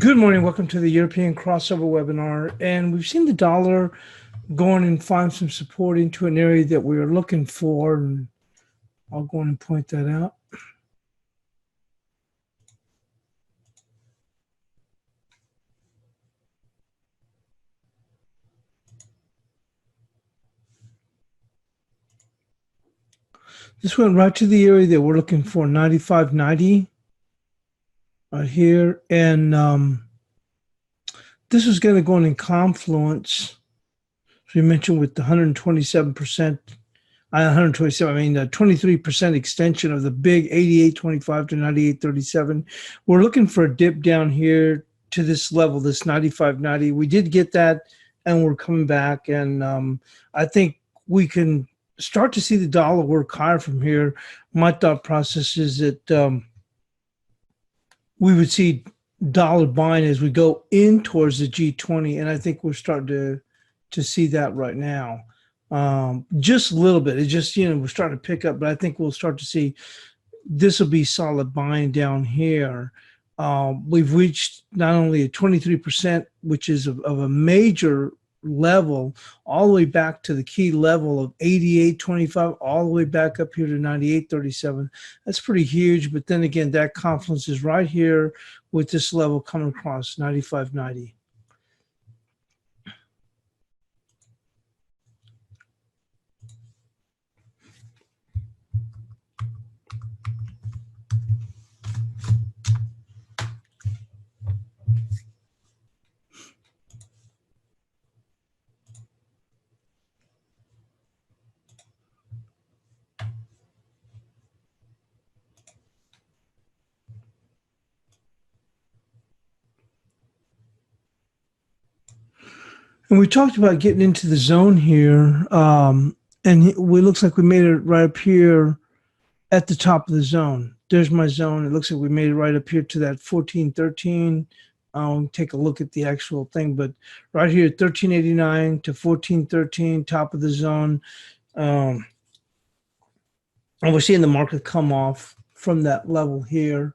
Good morning. Welcome to the European crossover webinar. And we've seen the dollar going and find some support into an area that we are looking for. And I'll go on and point that out. This went right to the area that we're looking for, 95.90 right here. And this was going to go in confluence. So we mentioned with the 127%, 127, I mean, 23% extension of the big 88.25 to 98.37. We're looking for a dip down here to this level, this 95.90. We did get that, and we're coming back. And I think we can start to see the dollar work higher from here. My thought process is that we would see dollar buying as we go in towards the G20, and I think we're starting to see that right now. Just a little bit. It just, we're starting to pick up, but I think we'll start to see this will be solid buying down here. We've reached not only a 23%, which is of a major level, all the way back to the key level of 88.25, all the way back up here to 98.37. That's pretty huge. But then again, that confluence is right here with this level coming across 95.90. And we talked about getting into the zone here, and it looks like we made it right up here at the top of the zone. There's my zone. It looks like we made it right up here to that 1413. Take a look at the actual thing, but right here, 1389 to 1413, top of the zone. And we're seeing the market come off from that level here.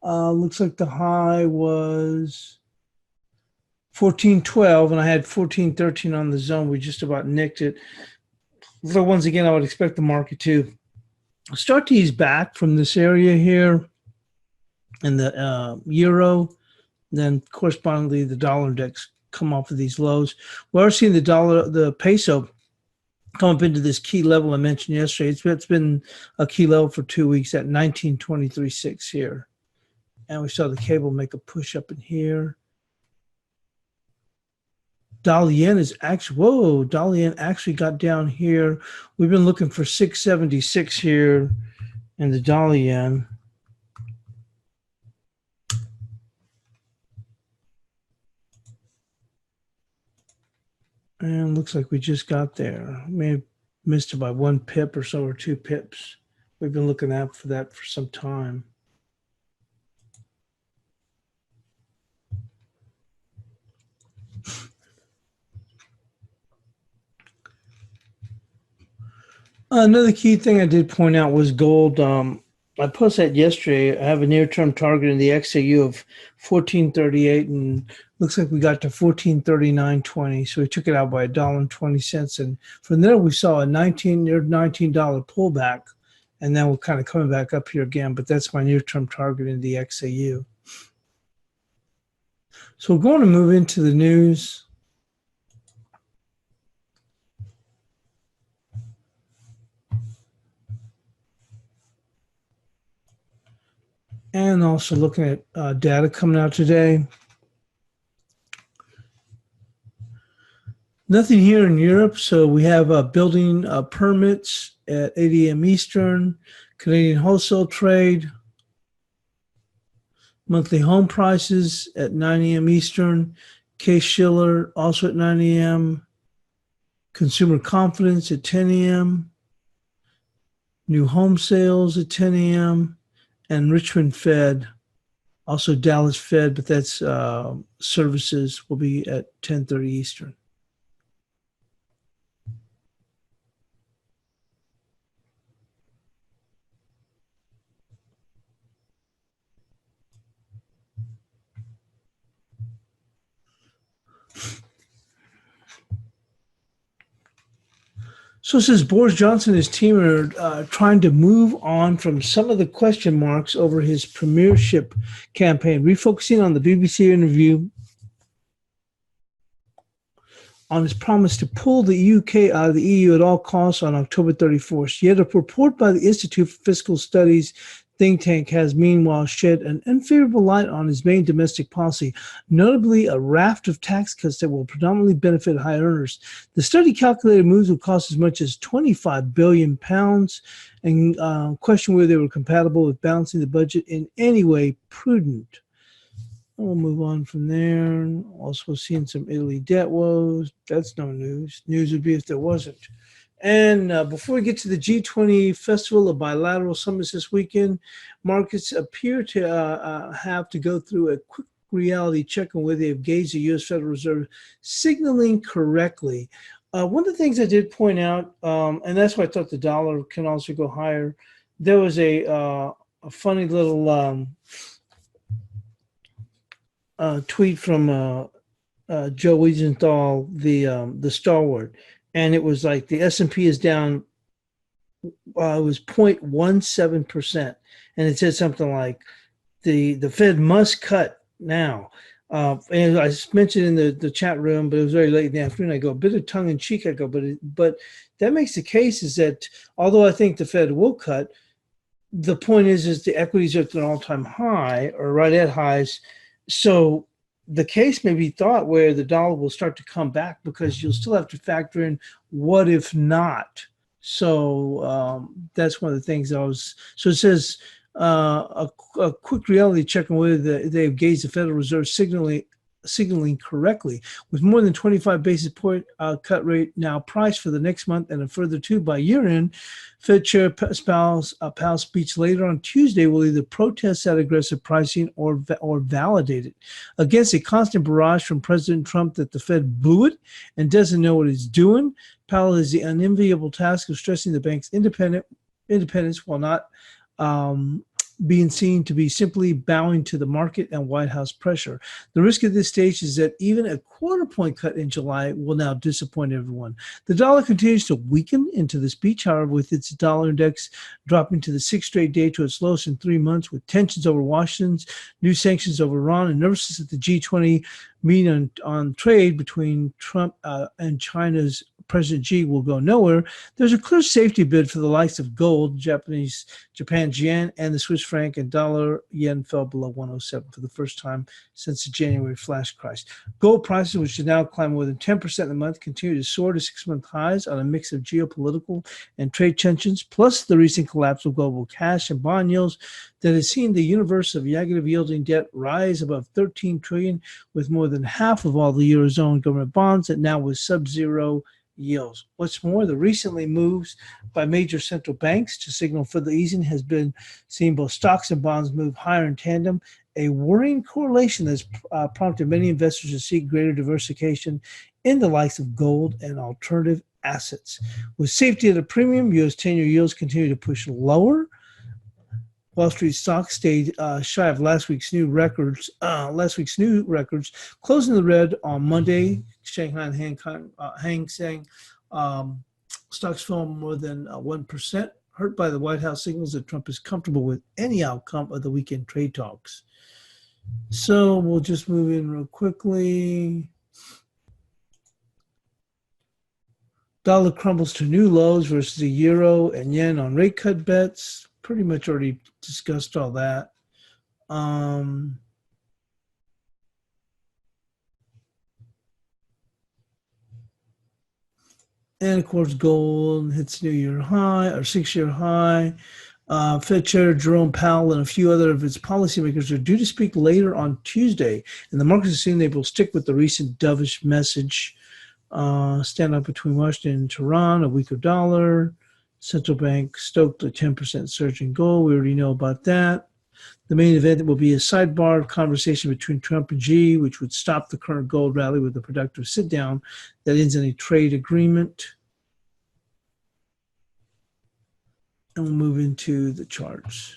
Looks like the high was 1412, and I had 1413 on the zone. We just about nicked it. So once again, I would expect the market to start to ease back from this area here and the euro. Then correspondingly, the dollar index come off of these lows. We're seeing the peso come up into this key level I mentioned yesterday. It's been a key level for 2 weeks at 19.23.6 here. And we saw the cable make a push up in here. Dollar yen is actually, dollar yen actually got down here. We've been looking for 676 here in the dollar yen. And looks like we just got there. May have missed it by 1 pip or so, or 2 pips. We've been looking out for that for some time. Another key thing I did point out was gold. I posted that yesterday. I have a near-term target in the XAU of 1438, and looks like we got to 1439.20. So we took it out by $1.20, and from there we saw a near $19 pullback, and then we're kind of coming back up here again. But that's my near-term target in the XAU. So we're going to move into the news. And also looking at data coming out today. Nothing here in Europe. So we have building permits at 8 a.m. Eastern, Canadian wholesale trade, monthly home prices at 9 a.m. Eastern, Case-Shiller also at 9 a.m., consumer confidence at 10 a.m., new home sales at 10 a.m., and Richmond Fed, also Dallas Fed, but that's services will be at 10:30 Eastern. So it says Boris Johnson and his team are trying to move on from some of the question marks over his premiership campaign, refocusing on the BBC interview on his promise to pull the UK out of the EU at all costs on October 31st. Yet a report by the Institute for Fiscal Studies think tank has meanwhile shed an unfavorable light on his main domestic policy, notably a raft of tax cuts that will predominantly benefit high earners. The study calculated moves would cost as much as £25 billion and questioned whether they were compatible with balancing the budget in any way prudent. We'll move on from there. Also seeing some Italy debt woes. That's no news. News would be if there wasn't. And before we get to the G20 Festival of Bilateral Summits this weekend, markets appear to have to go through a quick reality check on whether they've gauged the U.S. Federal Reserve signaling correctly. One of the things I did point out, and that's why I thought the dollar can also go higher, there was a funny little tweet from Joe Wiesenthal, the stalwart. And it was like the S&P is down, it was 0.17%. And it said something like the Fed must cut now. And I mentioned in the chat room, but it was very late in the afternoon. I go, a bit of tongue in cheek. I go, but that makes the case is that although I think the Fed will cut, the point is the equities are at an all-time high or right at highs. So the case may be thought where the dollar will start to come back because you'll still have to factor in what if not. So that's one of the things I was. So it says a quick reality check on whether they've gauged the Federal Reserve signaling correctly, with more than 25 basis point cut rate now priced for the next month and a further 2 by year end. Fed Chair Powell's speech later on Tuesday will either protest that aggressive pricing or validate it. Against a constant barrage from President Trump that the Fed blew it and doesn't know what it's doing, Powell has the unenviable task of stressing the bank's independence while not being seen to be simply bowing to the market and White House pressure. The risk at this stage is that even a quarter-point cut in July will now disappoint everyone. The dollar continues to weaken into the speech, however, with its dollar index dropping to the 6th straight day to its lowest in 3 months, with tensions over Washington's new sanctions over Iran and nervousness at the G20 meeting on trade between Trump and China's President Xi will go nowhere. There's a clear safety bid for the likes of gold, Japan's yen, and the Swiss franc, and dollar yen fell below 107 for the first time since the January flash crash. Gold prices, which have now climbed more than 10% in the month, continue to soar to 6-month highs on a mix of geopolitical and trade tensions, plus the recent collapse of global cash and bond yields that has seen the universe of negative yielding debt rise above 13 trillion, with more than half of all the Eurozone government bonds that now with sub-zero yields. What's more, the recently moves by major central banks to signal further easing has been seen both stocks and bonds move higher in tandem, a worrying correlation that's prompted many investors to seek greater diversification in the likes of gold and alternative assets. With safety at a premium, U.S. 10-year yields continue to push lower. Wall Street stocks stayed shy of last week's new records, closing the red on Monday. Shanghai and Hang Seng stocks fell more than 1%, hurt by the White House signals that Trump is comfortable with any outcome of the weekend trade talks. So we'll just move in real quickly. Dollar crumbles to new lows versus the euro and yen on rate cut bets. Pretty much already discussed all that. And of course, gold hits new year high or 6-year high. Fed Chair Jerome Powell and a few other of its policymakers are due to speak later on Tuesday, and the markets assume they will stick with the recent dovish message. Standoff between Washington and Tehran, a weaker dollar. Central bank stoked a 10% surge in gold. We already know about that. The main event will be a sidebar conversation between Trump and Xi, which would stop the current gold rally with a productive sit-down that ends in a trade agreement. And we'll move into the charts.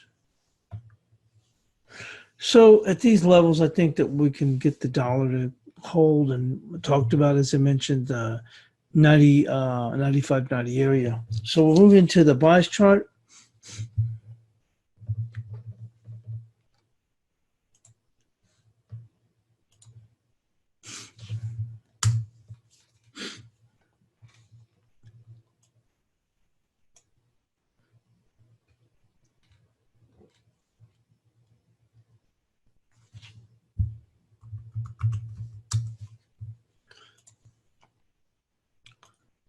So at these levels, I think that we can get the dollar to hold and talked about, as I mentioned, the 95, 90 area. So we'll move into the bias chart.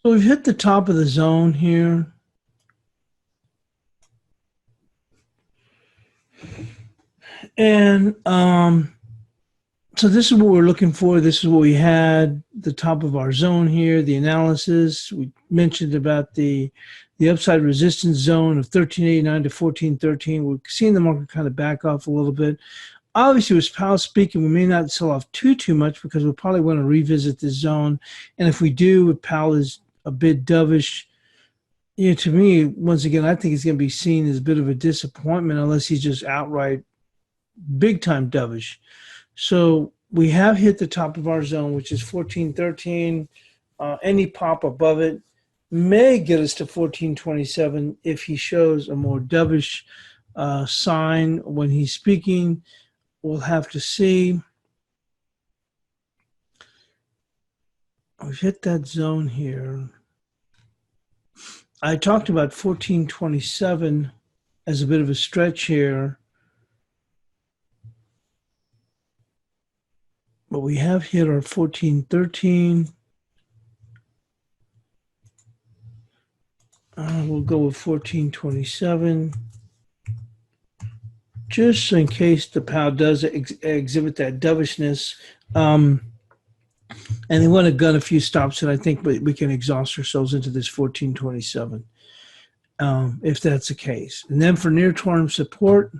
So we've hit the top of the zone here. And so this is what we're looking for. This is what we had, the top of our zone here, the analysis. We mentioned about the upside resistance zone of 1389 to 1413. We're seeing the market kind of back off a little bit. Obviously, with Powell speaking, we may not sell off too much because we'll probably want to revisit this zone. And if we do, if Powell is a bit dovish, to me, once again, I think it's going to be seen as a bit of a disappointment unless he's just outright big time dovish. So we have hit the top of our zone, which is 1413. Any pop above it may get us to 1427 if he shows a more dovish sign when he's speaking. We'll have to see. We've hit that zone here. I talked about 1427 as a bit of a stretch here. But we have hit our 1413. We'll go with 1427. Just in case the Powell does exhibit that dovishness. And they want to gun a few stops, and I think we can exhaust ourselves into this 1427 if that's the case. And then for near-term support,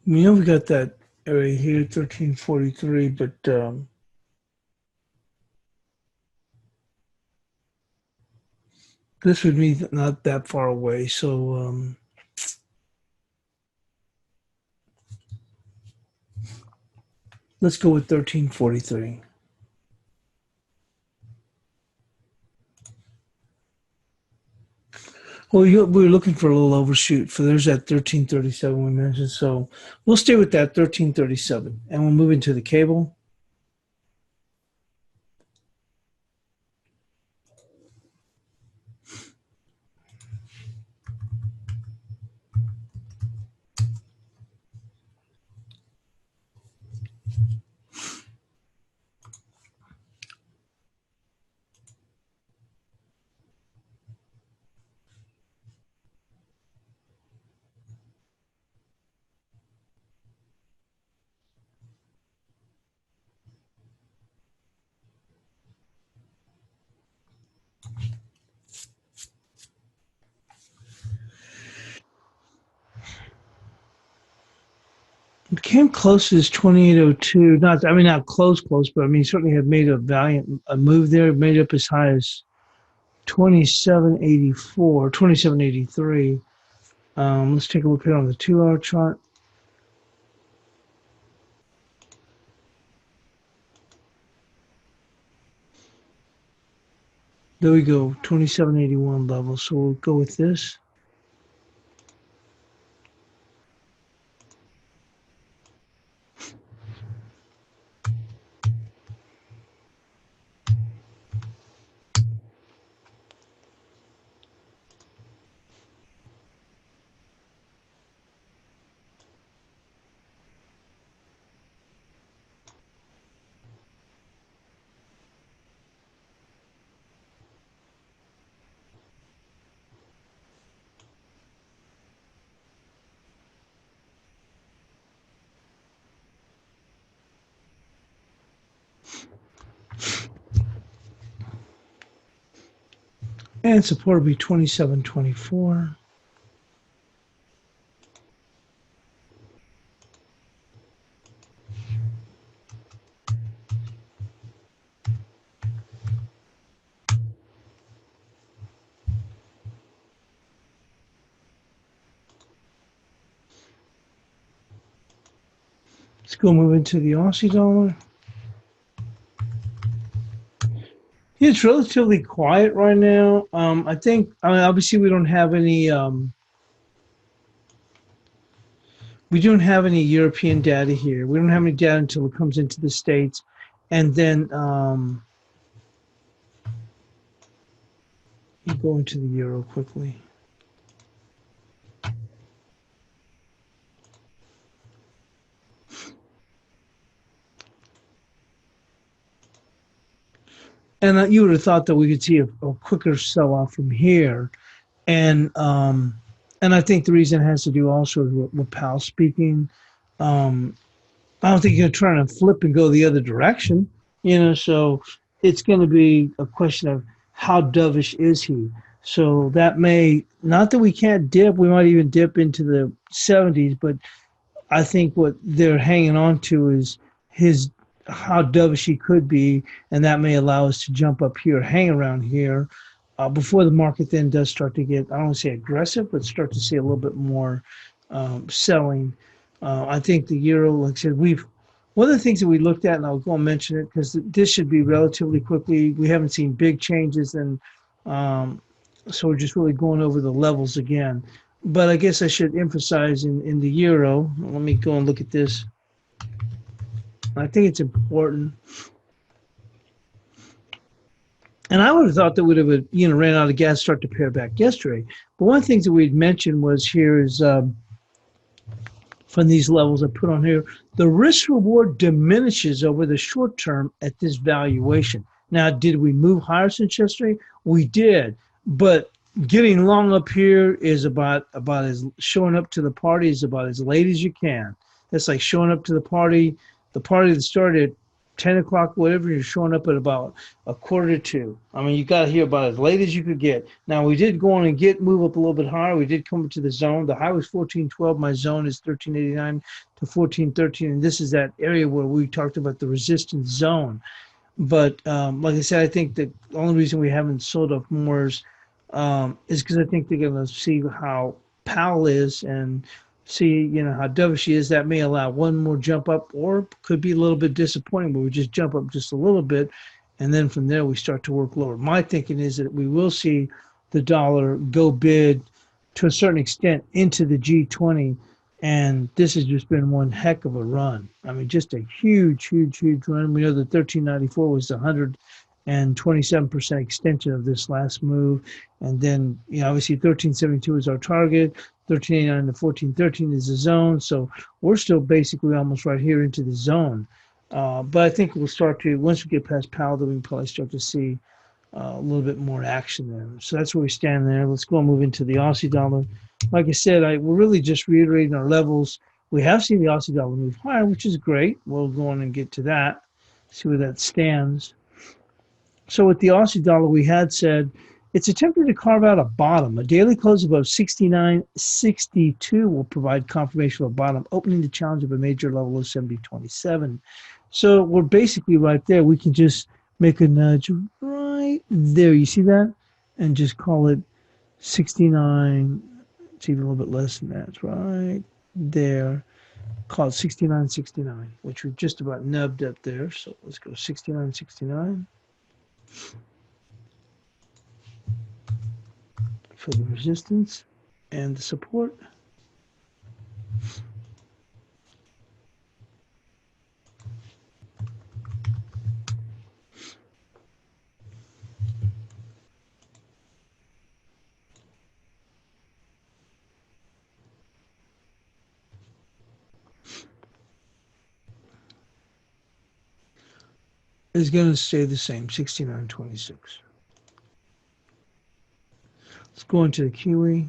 we know we got that area here, 1343, but this would be not that far away. So let's go with 1343. Well, we were looking for a little overshoot. For there's that 1337 we mentioned. So we'll stay with that 1337, and we'll move into the cable. It came close as 2802. Not close, but I mean, certainly have made a valiant move there. Made up as high as 2784, 2783. Let's take a look here on the 2-hour chart. There we go, 2781 level. So we'll go with this. And support will be 27.24. Let's go move into the Aussie dollar. It's relatively quiet right now. I think, obviously we don't have any European data here. We don't have any data until it comes into the States. And then you go into the euro quickly. And you would have thought that we could see a quicker sell-off from here. And I think the reason it has to do also with Powell speaking. I don't think you're trying to flip and go the other direction, so it's going to be a question of how dovish is he. So that may, not that we can't dip, we might even dip into the 70s, but I think what they're hanging on to is how dovish he could be, and that may allow us to jump up here, hang around here, before the market then does start to get, I don't want to say aggressive, but start to see a little bit more selling. I think the euro, like I said, one of the things that we looked at, and I'll go and mention it because this should be relatively quickly. We haven't seen big changes, and so we're just really going over the levels again. But I guess I should emphasize in the euro. Let me go and look at this. I think it's important. And I would have thought that would have, ran out of gas, start to pare back yesterday. But one of the things that we'd mentioned was here is from these levels I put on here, the risk reward diminishes over the short term at this valuation. Now, did we move higher since yesterday? We did, but getting long up here is about as showing up to the party is about as late as you can. That's like showing up to the party that started at 10 o'clock, whatever, you're showing up at about 1:45. I mean, you got here about as late as you could get. Now, we did go on and move up a little bit higher. We did come into the zone. The high was 1412. My zone is 1389 to 1413. And this is that area where we talked about the resistance zone. But like I said, I think the only reason we haven't sold off more is because I think they're going to see how Powell is and see, how dovish she is. That may allow one more jump up, or could be a little bit disappointing, but we just jump up just a little bit, and then from there we start to work lower. My thinking is that we will see the dollar go bid to a certain extent into the G20, and this has just been one heck of a run. I mean, just a huge, huge, huge run. We know that 1394 was the 127% extension of this last move. And then, obviously 1372 is our target. 1389 to 1413 is the zone. So we're still basically almost right here into the zone. But I think we'll start to, once we get past Powell, then we can probably start to see a little bit more action there. So that's where we stand there. Let's go and move into the Aussie dollar. Like I said, we're really just reiterating our levels. We have seen the Aussie dollar move higher, which is great. We'll go on and get to that, see where that stands. So with the Aussie dollar, we had said it's attempting to carve out a bottom. A daily close above 69.62 will provide confirmation of a bottom, opening the challenge of a major level of 70.27. So we're basically right there. We can just make a nudge right there. You see that? And just call it 69. It's even a little bit less than that. It's right there. Call it 69.69, which we've just about nubbed up there. So let's go 69.69. For the resistance and the support. Is going to stay the same, 69.26. Let's go into the Kiwi.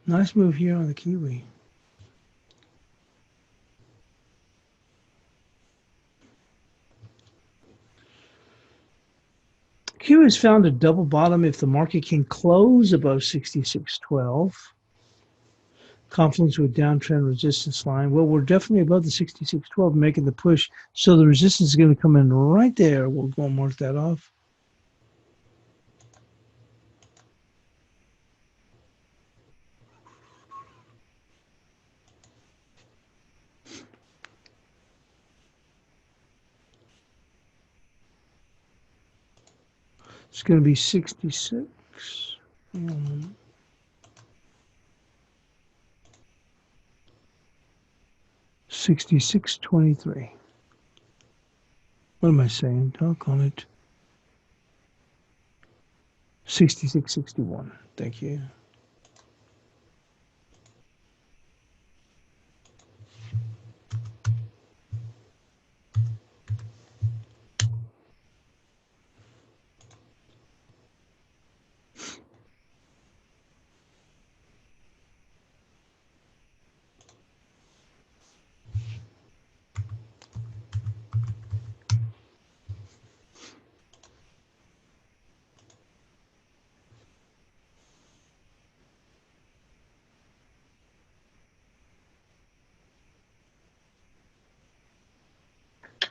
Nice move here on the Kiwi. Q has found a double bottom if the market can close above 66.12. Confluence with downtrend resistance line. Well, we're definitely above the 66.12, making the push. So the resistance is going to come in right there. We'll go and mark that off. It's going to be 66. 66.23. What am I saying? Talk on it. 66.61. Thank you.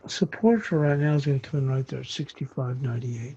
Support for right now is going to come in right there at 65.98.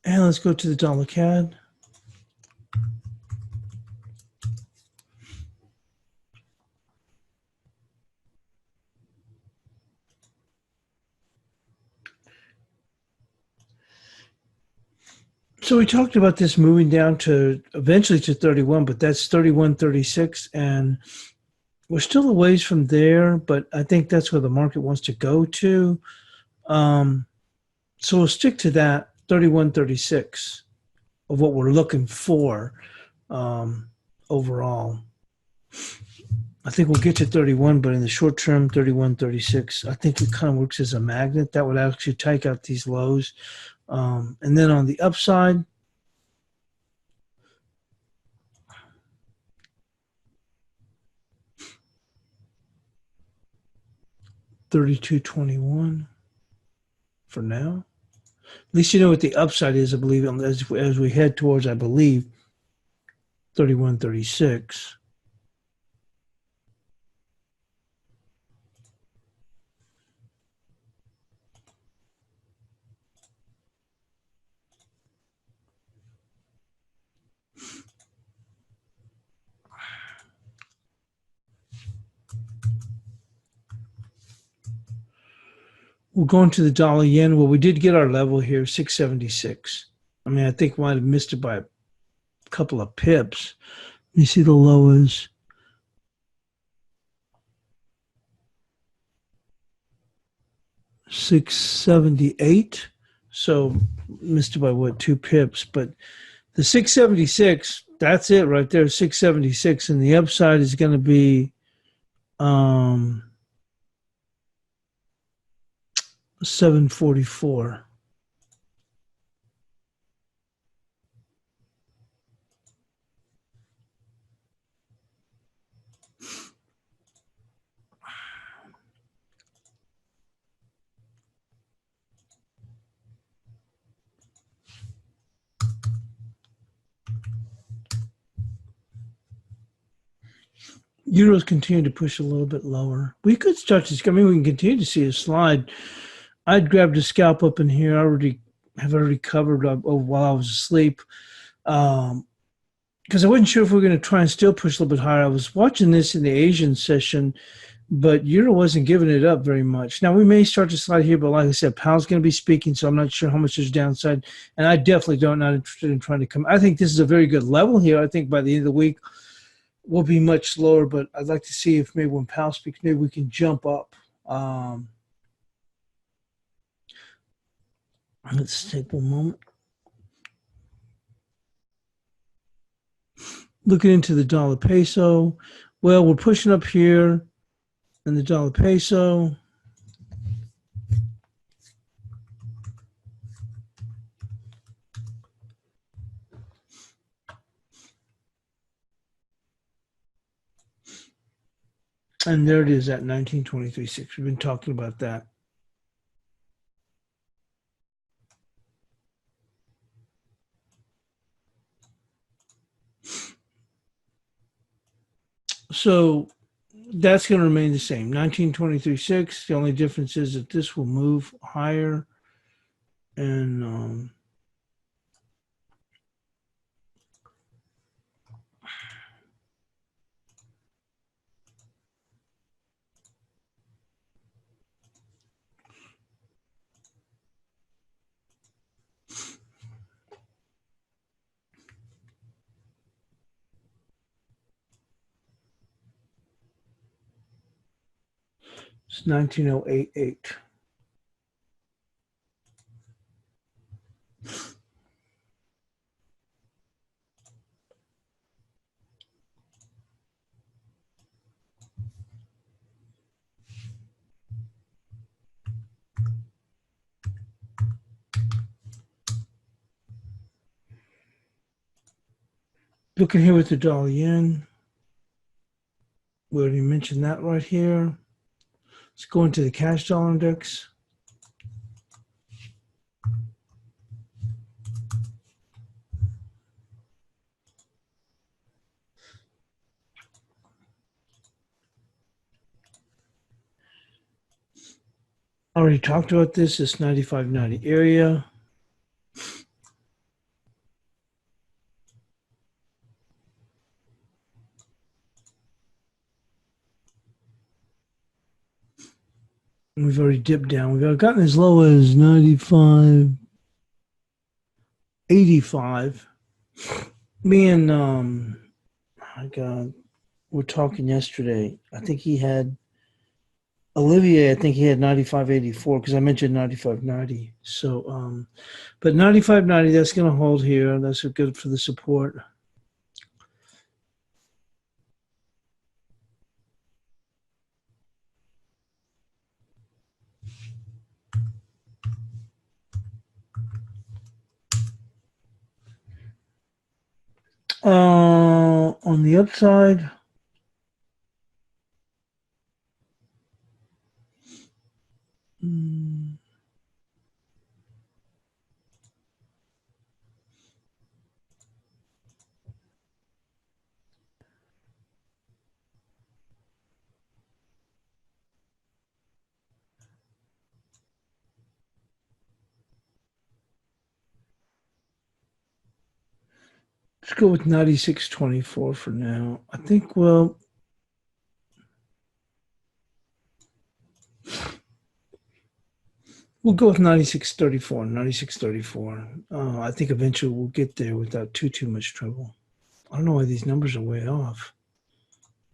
And let's go to the dollar CAD. So we talked about this moving down to eventually to 31, but that's 31.36, and we're still a ways from there, but I think that's where the market wants to go to. So we'll stick to that 31.36 of what we're looking for overall. I think we'll get to 31, but in the short term, 31.36. I think it kind of works as a magnet. That would actually take out these lows. And then on the upside, $32.21 for now. At least you know what the upside is, I believe, as we head towards, I believe, 31.36. We're going to the dollar yen. Well, we did get our level here, 676. I mean, I think we might have missed it by a couple of pips. You see the low is 678. So missed it by what, 2 pips. But the 676, that's it right there, 676. And the upside is going to be 744. Euros continue to push a little bit lower. We could start to, I mean, we can continue to see a slide. I'd grabbed a scalp up in here. I have already covered up while I was asleep. Because I wasn't sure if we were going to try and still push a little bit higher. I was watching this in the Asian session. but euro wasn't giving it up very much. Now we may start to slide here, but like I said, Powell's going to be speaking, so I'm not sure how much there's downside. And I definitely not interested in trying to come. I think this is a very good level here. I think by the end of the week we'll be much lower, but I'd like to see if maybe when Powell speaks, maybe we can jump up. Let's take one moment. Looking into the dollar peso. Well, we're pushing up here in the dollar peso. And there it is at 1923.6. We've been talking about that. So that's going to remain the same. 1923.6. The only difference is that this will move higher. And it's 1908.8. Looking here with the dollar yen. We already mentioned that right here. Let's go into the cash dollar index. I already talked about this 95.90 area. We've already dipped down. We've gotten as low as 95.85. Me and my God, we're talking yesterday. I think he had Olivier. I think he had 95.84 because I mentioned 95.90. So, but 95.90, that's going to hold here. That's good for the support. On the upside, let's go with 96.24 for now. I think, well, we'll go with 96.34. 96.34. I think eventually we'll get there without too much trouble. I don't know why these numbers are way off.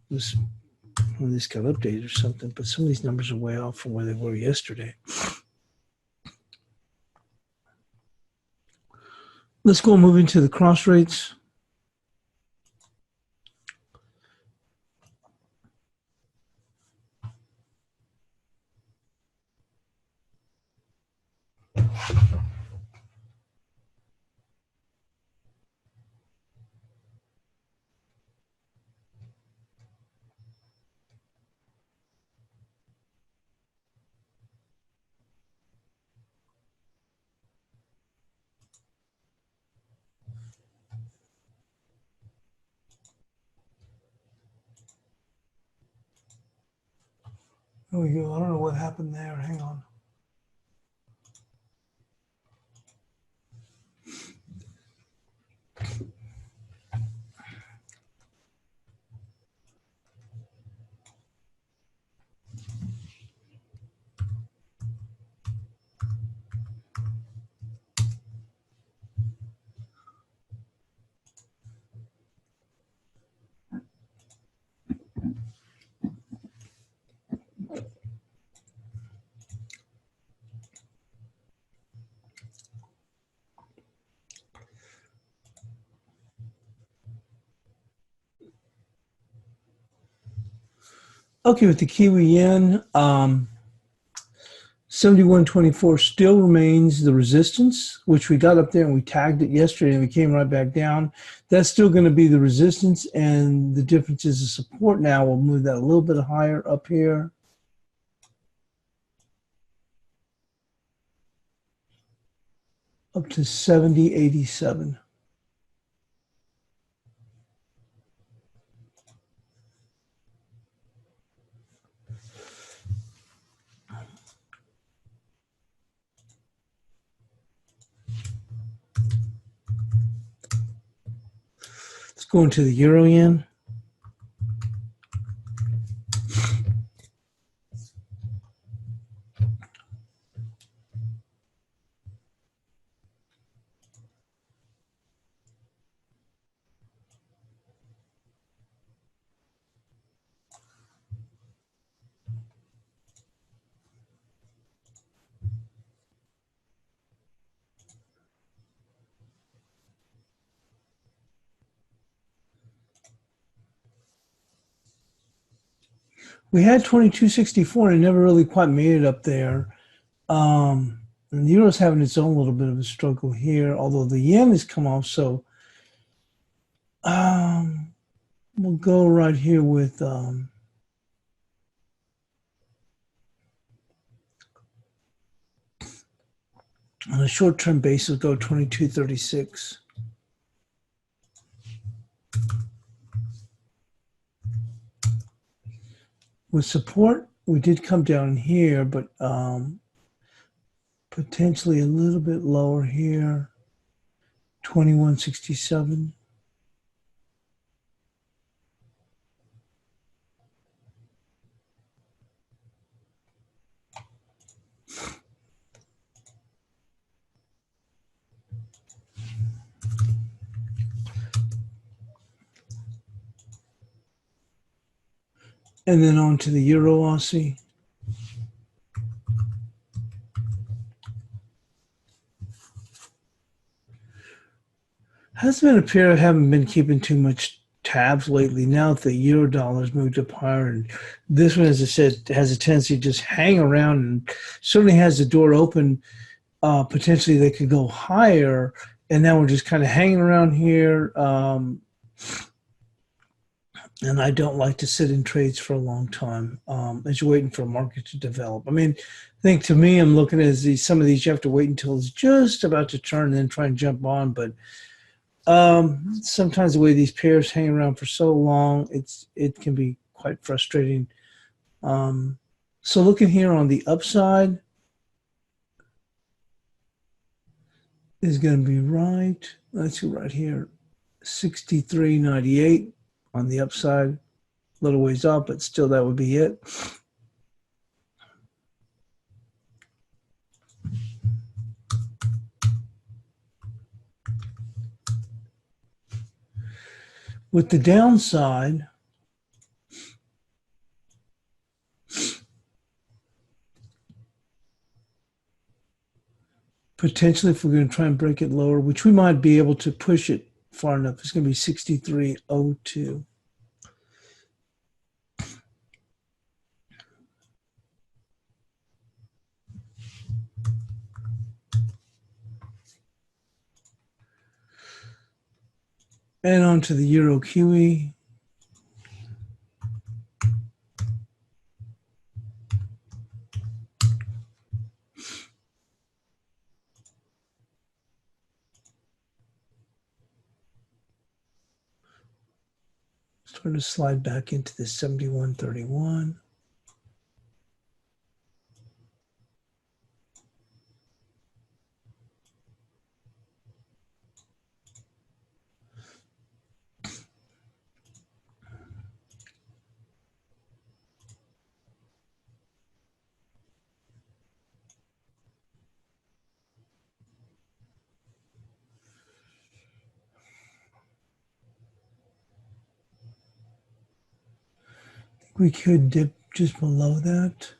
When this got updated or something, but some of these numbers are way off from where they were yesterday. Let's go move into the cross rates. There we go. I don't know what happened there. Hang on. Okay, with the Kiwi yen, 71.24 still remains the resistance, which we got up there and we tagged it yesterday and we came right back down. That's still going to be the resistance, and the difference is the support now. We'll move that a little bit higher up here. Up to 70.87. Let's go into the euro yen. We had 22.64 and it never really quite made it up there. And the euro's having its own little bit of a struggle here, although the yen has come off. So we'll go right here with on a short-term basis, go 22.36. With support, we did come down here, but potentially a little bit lower here, 21.67. And then on to the euro Aussie. Has been a pair I haven't been keeping too much tabs lately. Now that the euro dollar's moved up higher, and this one, as I said, has a tendency to just hang around and certainly has the door open. Potentially they could go higher, and now we're just kind of hanging around here. And I don't like to sit in trades for a long time as you're waiting for a market to develop. I mean, I think to me, I'm looking at some of these you have to wait until it's just about to turn and then try and jump on. But sometimes the way these pairs hang around for so long, it can be quite frustrating. So looking here on the upside is going to be right. Let's see right here, 63.98 on the upside. A little ways up, but still that would be it. With the downside, potentially if we're going to try and break it lower, which we might be able to push it far enough, it's going to be 63.02. And on to the Euro QE. Starting to slide back into the 71.31. We could dip just below that.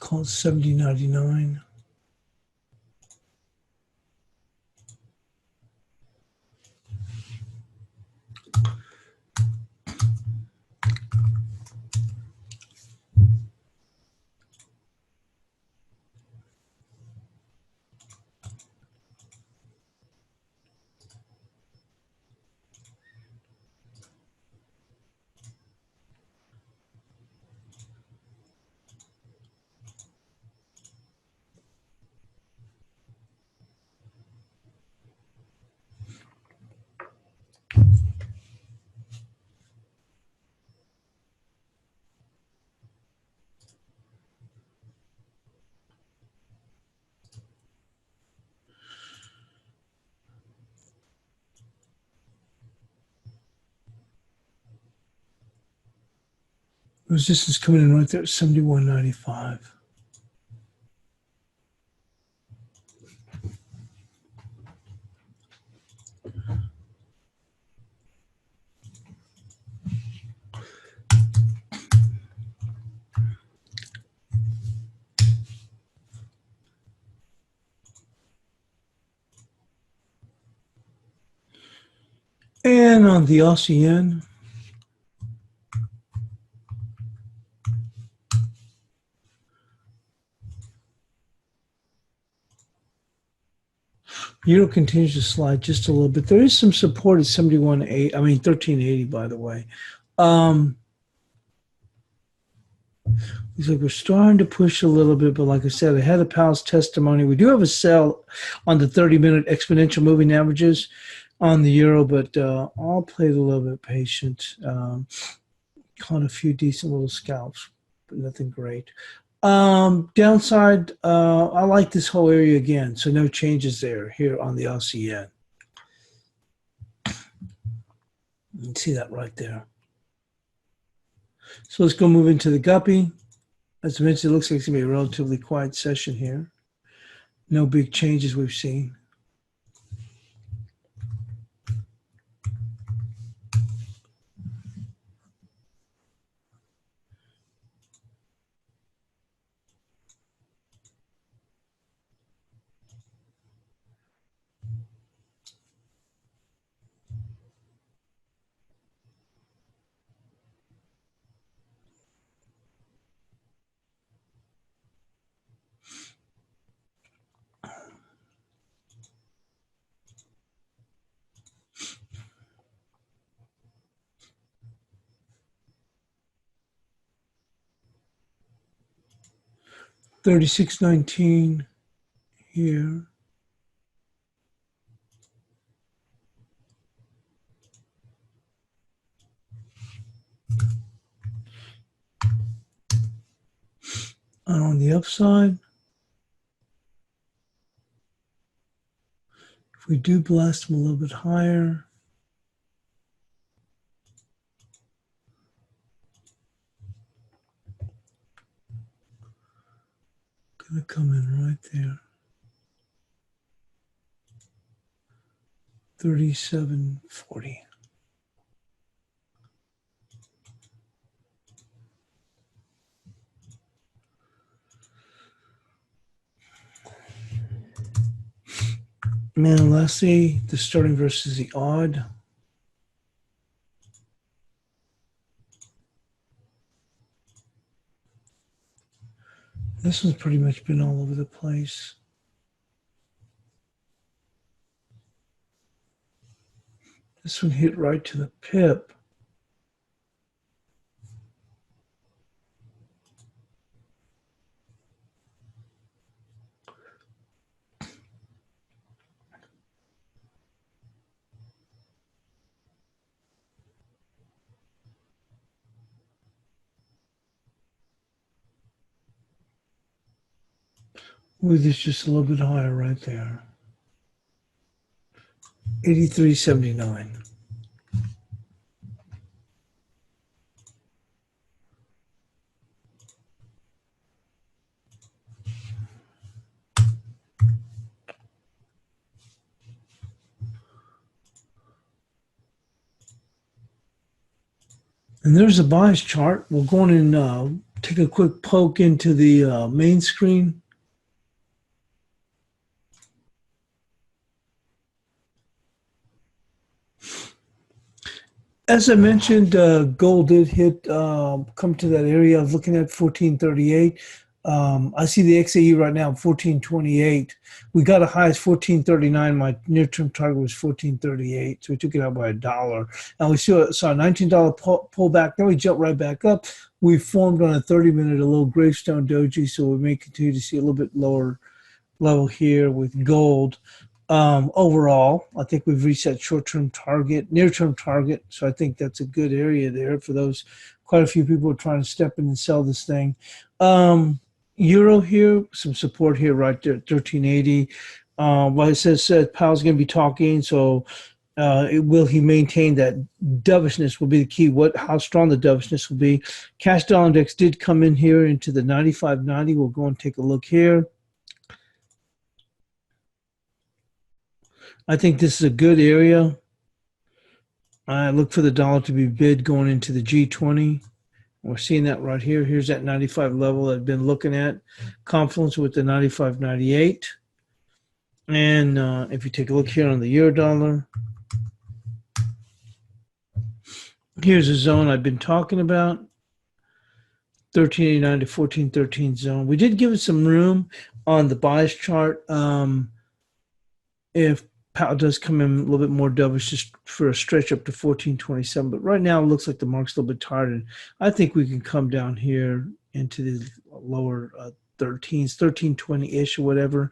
call it 70.99. Resistance coming in right there at 71.95. And on the Aussie yen, euro continues to slide just a little bit. There is some support at 71.8. I mean 13.80, by the way. Looks like we're starting to push a little bit, but like I said, ahead of Powell's testimony, we do have a sell on the 30-minute exponential moving averages on the euro, but I'll play it a little bit patient. Caught a few decent little scalps, but nothing great. Downside, I like this whole area again, so no changes there here on the Aussie yen. You can see that right there. So let's go move into the Guppy. As I mentioned, it looks like it's going to be a relatively quiet session here. No big changes we've seen. $36.19 here. And on the upside, if we do blast them a little bit higher, gonna come in right there. 37.40. Man, lastly, the starting versus the odd. This one's pretty much been all over the place. This one hit right to the pip. With this just a little bit higher right there. 83.79. And there's a bias chart. We're going in Take a quick poke into the main screen. As I mentioned, gold did hit, come to that area. I was looking at 1438. I see the XAE right now, 1428. We got a high as 1439. My near-term target was 1438, so we took it out by $1. And we saw a $19 pull back. Then we jumped right back up. We formed on a 30-minute a little gravestone doji, so we may continue to see a little bit lower level here with gold. Overall, I think we've reached that short-term target, near-term target. So I think that's a good area there for those. Quite a few people are trying to step in and sell this thing. Euro here, some support here right there, 1380. Well, it says Powell's going to be talking, so will he maintain that dovishness will be the key. How strong the dovishness will be. Cash dollar index did come in here into the 95.90. We'll go and take a look here. I think this is a good area. I look for the dollar to be bid going into the G20. We're seeing that right here. Here's that 95 level I've been looking at. Confluence with the 95.98. And if you take a look here on the euro dollar, here's a zone I've been talking about. 1389 to 1413 zone. We did give it some room on the bias chart. If Powell does come in a little bit more dovish just for a stretch up to 1427. But right now it looks like the market's a little bit tired. And I think we can come down here into the lower 13s, 1320-ish or whatever,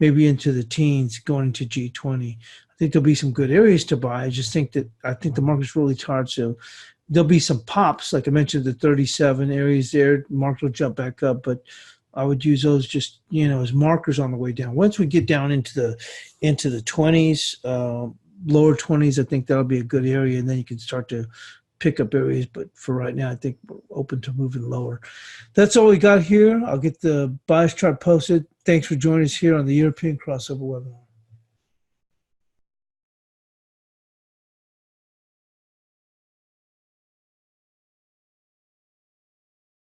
maybe into the teens going into G20. I think there'll be some good areas to buy. I think the market's really tired. So there'll be some pops, like I mentioned, the 37 areas there. Market will jump back up, but I would use those just, as markers on the way down. Once we get down into the 20s, lower 20s, I think that'll be a good area, and then you can start to pick up areas. But for right now, I think we're open to moving lower. That's all we got here. I'll get the bias chart posted. Thanks for joining us here on the European Crossover webinar.